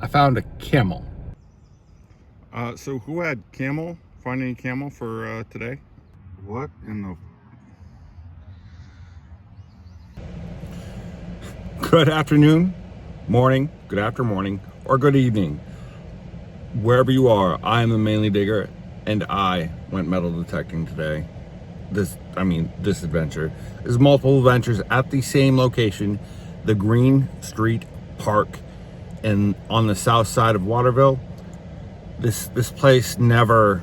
I found a camel. So who had camel? Find any camel for today? What in the... Good afternoon, morning, good after morning, or good evening. Wherever you are, I am the Mainly Digger, and I went metal detecting today. This adventure. There's multiple adventures at the same location, the Green Street Park, and on the south side of Waterville. This place never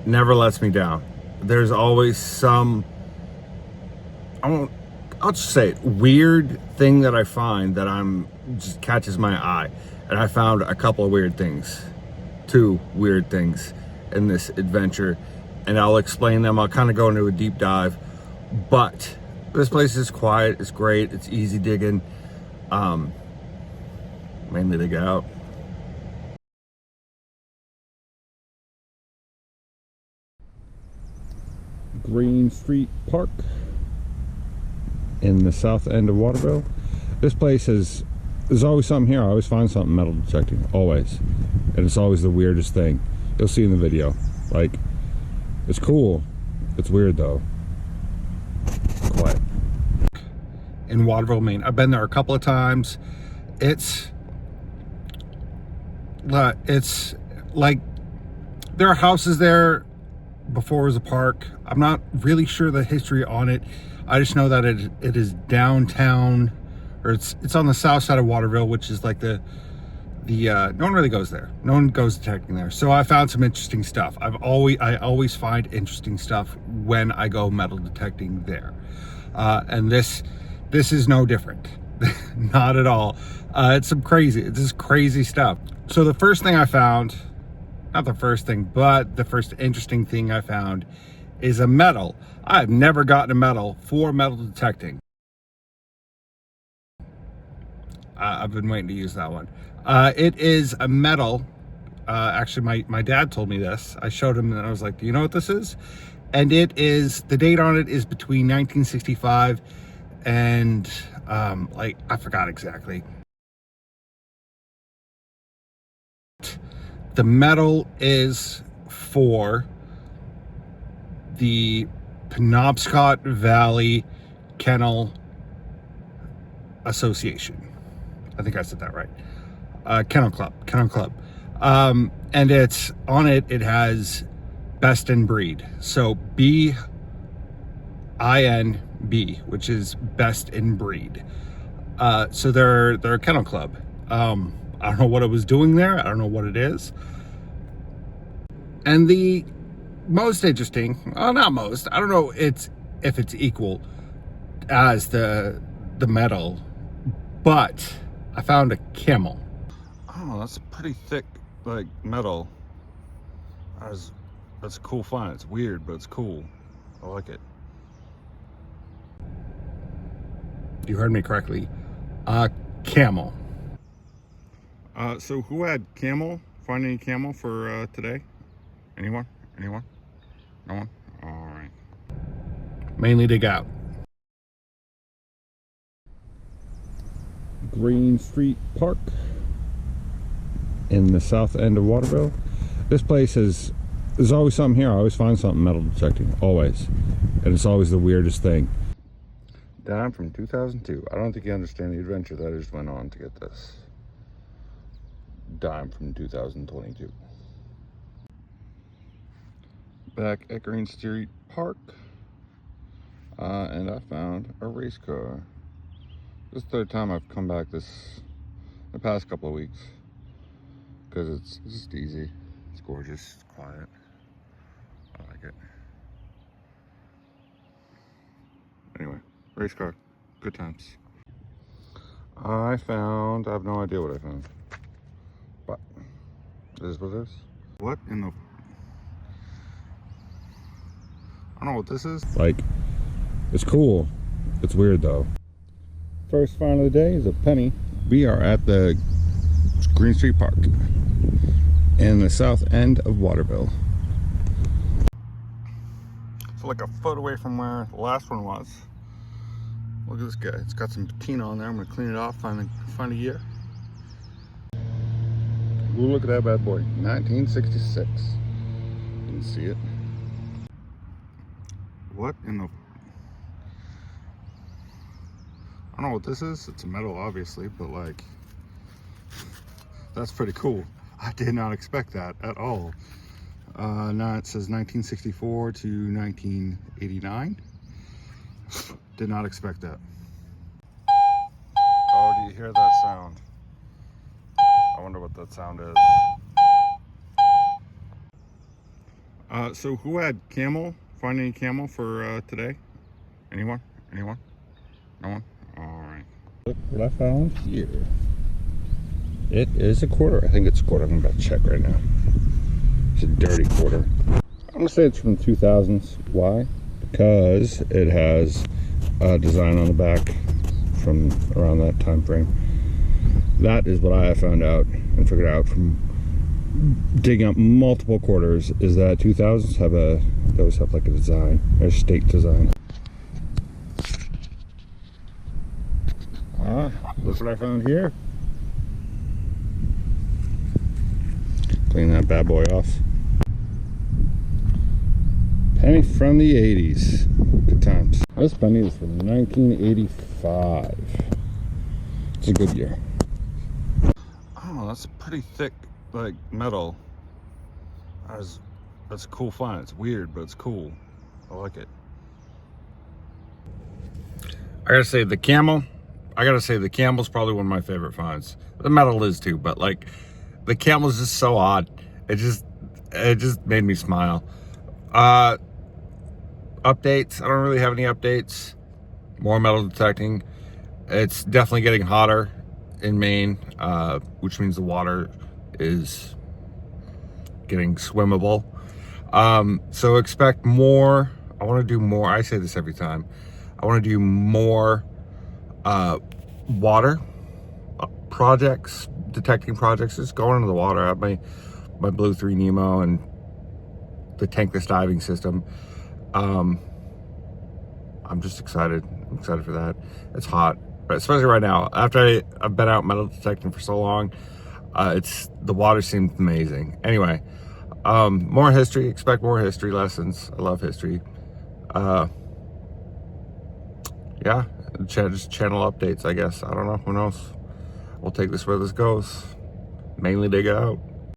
lets me down. There's always some, I'll just say it, weird thing that I find that just catches my eye. And I found a couple of weird things, 2 weird things in this adventure, and I'll explain them. I'll kind of go into a deep dive, but this place is quiet, it's great, it's easy digging. Mainly dig out. Green Street Park in the south end of Waterville. This place there's always something here. I always find something metal detecting, always, and it's always the weirdest thing. You'll see in the video. Like, it's cool, it's weird though. Quiet. In Waterville, Maine. I've been there a couple of times. It's like there are houses there before it was a park. I'm not really sure the history on it. I just know that it is downtown, or it's on the south side of Waterville, which is like the no one really goes there. No one goes detecting there. So I found some interesting stuff. I always find interesting stuff when I go metal detecting there. And this is no different. Not at all. It's just crazy stuff. So the first thing I found, not the first thing, but the first interesting thing I found is a medal. I've never gotten a medal for metal detecting. I've been waiting to use that one. It is a medal. Actually, my dad told me this. I showed him and I was like, do you know what this is? And the date on it is between 1965 and I forgot exactly. The medal is for the Penobscot Valley Kennel Association. I think I said that right. Kennel Club. And it's on it. It has best in breed. So BINB, which is best in breed. So they're a kennel club. I don't know what it was doing there. I don't know what it is. And the most interesting, well, not most, I don't know if it's equal as the medal, but I found a camel. Oh, that's a pretty thick, like, metal. That's a cool find. It's weird, but it's cool. I like it. You heard me correctly. Camel. So who had camel? Find any camel for today? Anyone? No one? All right. Mainly dig out. Green Street Park in the south end of Waterville. This place there's always something here. I always find something metal detecting, always, and it's always the weirdest thing. Down from 2002. I don't think you understand the adventure that I just went on to get this. Dime from 2022. Back at Green Street Park, and I found a race car. This is the third time I've come back the past couple of weeks, because it's just easy. It's gorgeous, it's quiet. I like it. Anyway, race car, good times. I have no idea what I found, but this is what it is. What in the... I don't know what this is. Like, it's cool. It's weird though. First find of the day is a penny. We are at the Green Street Park in the south end of Waterville. So like a foot away from where the last one was. Look at this guy. It's got some patina on there. I'm gonna clean it off, find a year. Ooh, look at that bad boy. 1966. Didn't see it. What in the... I don't know what this is. It's a metal, obviously, but like... That's pretty cool. I did not expect that at all. Now it says 1964 to 1989. Did not expect that. Oh, do you hear that sound? I wonder what that sound is. So who had Camel? Find any Camel for today? Anyone? Anyone? No one? Alright. Look what I found here. It is a quarter. I think it's a quarter. I'm about to check right now. It's a dirty quarter. I'm gonna say it's from the 2000s. Why? Because it has a design on the back from around that time frame. That is what I have found out and figured out from digging up multiple quarters, is that 2000s have they always have like a design, a state design. Look what I found here. Clean that bad boy off. Penny from the 80s. Good times. This penny is from 1985. It's a good year. Oh, that's a pretty thick, like, metal. That's a cool find. It's weird, but it's cool. I like it. I gotta say the Camel's probably one of my favorite finds. The metal is too, but like the Camel is just so odd. It just made me smile. Updates. I don't really have any updates. More metal detecting. It's definitely getting hotter in Maine, which means the water is getting swimmable. So expect more. I want to do more. I say this every time. I want to do more water projects, detecting projects. Just going into the water. I have my Blue 3 Nemo and the tankless diving system. I'm just excited. I'm excited for that. It's hot, but especially right now. After I've been out metal detecting for so long, the water seems amazing. Anyway, more history. Expect more history lessons. I love history. Yeah, just channel updates, I guess. I don't know. Who knows? We'll take this where this goes. Mainly dig it out.